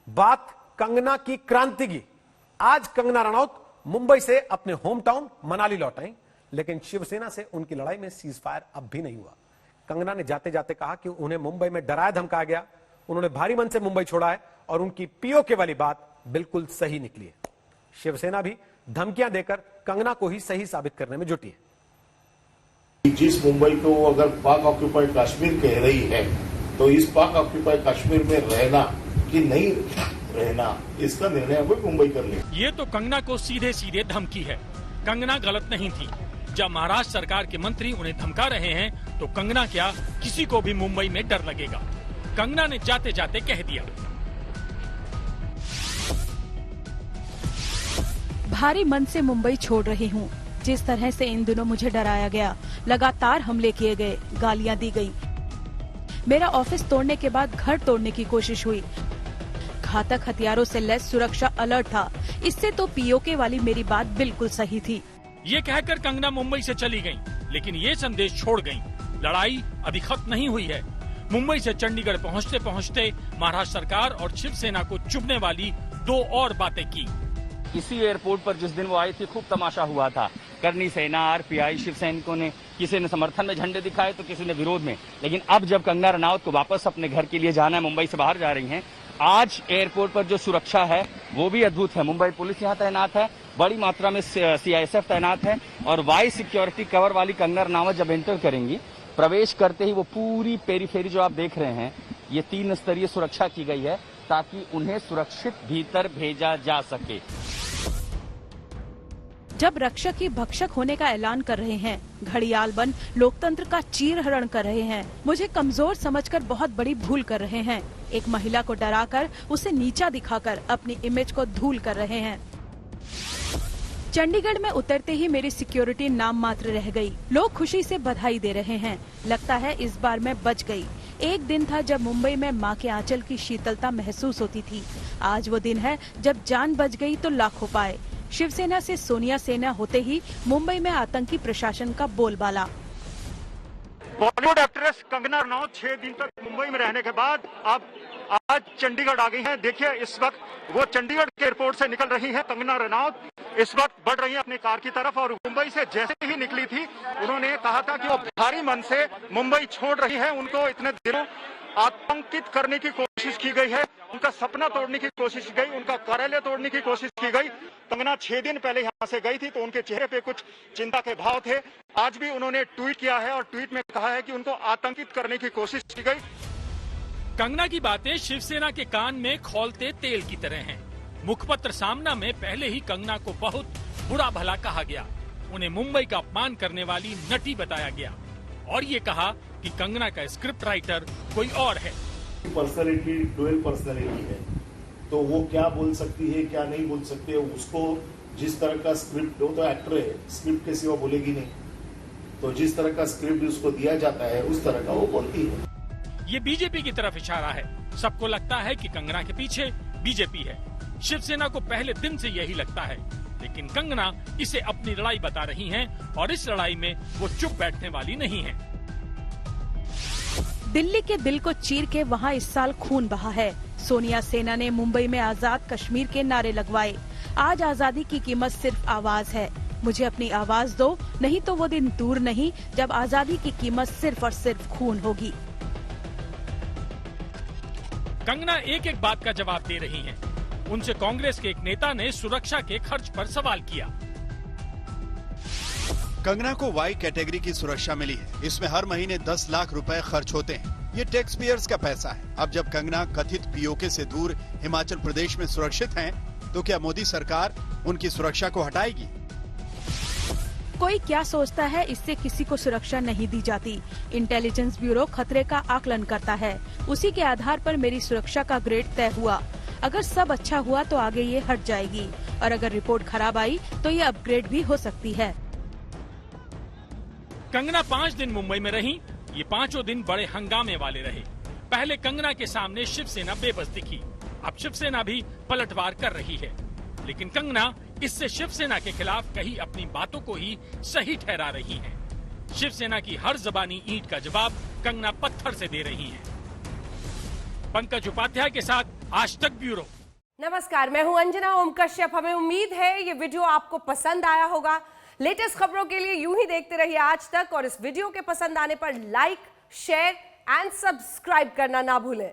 बात कंगना की क्रांति की। आज कंगना रनौत मुंबई से अपने होम टाउन मनाली लौट आई, लेकिन शिवसेना से उनकी लड़ाई में सीज फायर अब भी नहीं हुआ। कंगना ने जाते जाते कहा कि उन्हें मुंबई में डराया धमकाया गया, उन्होंने भारी मन से मुंबई छोड़ा है और उनकी पीओके वाली बात बिल्कुल सही निकली है। शिवसेना भी धमकियां देकर कंगना को ही सही साबित करने में जुटी है। जिस मुंबई को अगर पाक ऑक्यूपाइड कश्मीर कह रही है, तो इस पाक ऑक्यूपाइड कश्मीर में रहना कि नहीं रहना, इसका निर्णय अब मुंबई कर ले। ये तो कंगना को सीधे सीधे धमकी है। कंगना गलत नहीं थी। जब महाराष्ट्र सरकार के मंत्री उन्हें धमका रहे हैं, तो कंगना क्या, किसी को भी मुंबई में डर लगेगा। कंगना ने जाते जाते कह दिया, भारी मन से मुंबई छोड़ रही हूँ। जिस तरह से इन दिनों मुझे डराया गया, लगातार हमले किए गए, गालियां दी गई, मेरा ऑफिस तोड़ने के बाद घर तोड़ने की कोशिश हुई, घातक हथियारों से लैस सुरक्षा अलर्ट था। इससे तो पीओके वाली मेरी बात बिल्कुल सही थी। ये कहकर कंगना मुंबई से चली गई, लेकिन ये संदेश छोड़ गई, लड़ाई अभी खत्म नहीं हुई है। मुंबई से चंडीगढ़ पहुंचते पहुंचते महाराष्ट्र सरकार और शिवसेना को चुभने वाली दो और बातें की। इसी एयरपोर्ट पर जिस दिन वो आई थी, खूब तमाशा हुआ था। करनी सेना, आरपीआई, शिव सैनिकों ने, किसी ने समर्थन में झंडे दिखाए तो किसी ने विरोध में। लेकिन अब जब कंगना रनौत को वापस अपने घर के लिए जाना है, मुंबई से बाहर जा रही हैं, आज एयरपोर्ट पर जो सुरक्षा है वो भी अद्भुत है। मुंबई पुलिस यहाँ तैनात है, बड़ी मात्रा में सीआईएसएफ तैनात है और वाई सिक्योरिटी कवर वाली कंगना रनौत जब एंटर करेंगी, प्रवेश करते ही वो पूरी पेरीफेरी जो आप देख रहे हैं, ये 3 स्तरीय सुरक्षा की गई है ताकि उन्हें सुरक्षित भीतर भेजा जा सके। जब रक्षक ही भक्षक होने का ऐलान कर रहे हैं, घड़ियाल बन लोकतंत्र का चीरहरण कर रहे हैं, मुझे कमजोर समझकर बहुत बड़ी भूल कर रहे हैं। एक महिला को डराकर, उसे नीचा दिखाकर अपनी इमेज को धूल कर रहे हैं। चंडीगढ़ में उतरते ही मेरी सिक्योरिटी नाम मात्र रह गई। लोग खुशी से बधाई दे रहे हैं। लगता है इस बार मैं बच गई। एक दिन था जब मुंबई में माँ के आंचल की शीतलता महसूस होती थी। आज वो दिन है जब जान बच गई तो लाखों पाए। शिवसेना से सोनिया सेना होते ही मुंबई में आतंकी प्रशासन का बोलबाला। बॉलीवुड एक्ट्रेस कंगना रनौत 6 दिन तक मुंबई में रहने के बाद अब आज चंडीगढ़ आ गई हैं। देखिए, इस वक्त वो चंडीगढ़ के एयरपोर्ट से निकल रही है। कंगना रनौत इस वक्त बढ़ रही है अपनी कार की तरफ और मुंबई से जैसे ही निकली थी, उन्होंने कहा था कि वो भारी मन से मुंबई छोड़ रही है। उनको इतने दिनों आतंकित करने की कोशिश की गई है, उनका सपना तोड़ने की कोशिश की गई, उनका कार्यालय तोड़ने की कोशिश की गई। कंगना 6 दिन पहले यहाँ से गई थी तो उनके चेहरे पे कुछ चिंता के भाव थे। आज भी उन्होंने ट्वीट किया है और ट्वीट में कहा है कि उनको आतंकित करने की कोशिश की गई। कंगना की बातें शिवसेना के कान में खौलते तेल की तरह हैं। मुखपत्र सामना में पहले ही कंगना को बहुत बुरा भला कहा गया, उन्हें मुंबई का अपमान करने वाली नटी बताया गया और ये कहा कि कंगना का स्क्रिप्ट राइटर कोई और है। पर्सनैलिटी डुअल पर्सनैलिटी है, तो वो क्या बोल सकती है क्या नहीं बोल सकती है, उसको जिस तरह का स्क्रिप्ट, वो तो एक्टर है, स्क्रिप्ट के सिवा बोलेगी नहीं, तो जिस तरह का स्क्रिप्ट उसको दिया जाता है उस तरह का वो बोलती है। ये बीजेपी की तरफ इशारा है। सबको लगता है कि कंगना के पीछे बीजेपी है। शिवसेना को पहले दिन से यही लगता है, लेकिन कंगना इसे अपनी लड़ाई बता रही हैं और इस लड़ाई में वो चुप बैठने वाली नहीं है। दिल्ली के दिल को चीर के वहाँ इस साल खून बहा है। सोनिया सेना ने मुंबई में आजाद कश्मीर के नारे लगवाए। आज आजादी की कीमत सिर्फ आवाज है। मुझे अपनी आवाज दो, नहीं तो वो दिन दूर नहीं जब आजादी की कीमत सिर्फ और सिर्फ खून होगी। कंगना एक एक बात का जवाब दे रही हैं। उनसे कांग्रेस के एक नेता ने सुरक्षा के खर्च पर सवाल किया। कंगना को वाई कैटेगरी की सुरक्षा मिली है। इसमें हर महीने 10 लाख रुपए खर्च होते हैं। ये टैक्स पेयर्स का पैसा है। अब जब कंगना कथित पीओके से दूर हिमाचल प्रदेश में सुरक्षित हैं, तो क्या मोदी सरकार उनकी सुरक्षा को हटाएगी? कोई क्या सोचता है, इससे किसी को सुरक्षा नहीं दी जाती। इंटेलिजेंस ब्यूरो खतरे का आकलन करता है, उसी के आधार पर मेरी सुरक्षा का ग्रेड तय हुआ। अगर सब अच्छा हुआ तो आगे ये हट जाएगी और अगर रिपोर्ट खराब आई तो ये अपग्रेड भी हो सकती है। कंगना 5 दिन मुंबई में रही। ये 5 दिन बड़े हंगामे वाले रहे। पहले कंगना के सामने शिवसेना बेबस दिखी, अब शिवसेना भी पलटवार कर रही है, लेकिन कंगना इससे शिवसेना के खिलाफ कही अपनी बातों को ही सही ठहरा रही हैं। शिवसेना की हर जबानी ईंट का जवाब कंगना पत्थर से दे रही हैं। पंकज उपाध्याय के साथ आज तक ब्यूरो। नमस्कार, मैं हूं अंजना ओम कश्यप। हमें उम्मीद है ये वीडियो आपको पसंद आया होगा। लेटेस्ट खबरों के लिए यूं ही देखते रहिए आज तक, और इस वीडियो के पसंद आने पर लाइक, शेयर एंड सब्सक्राइब करना ना भूलें।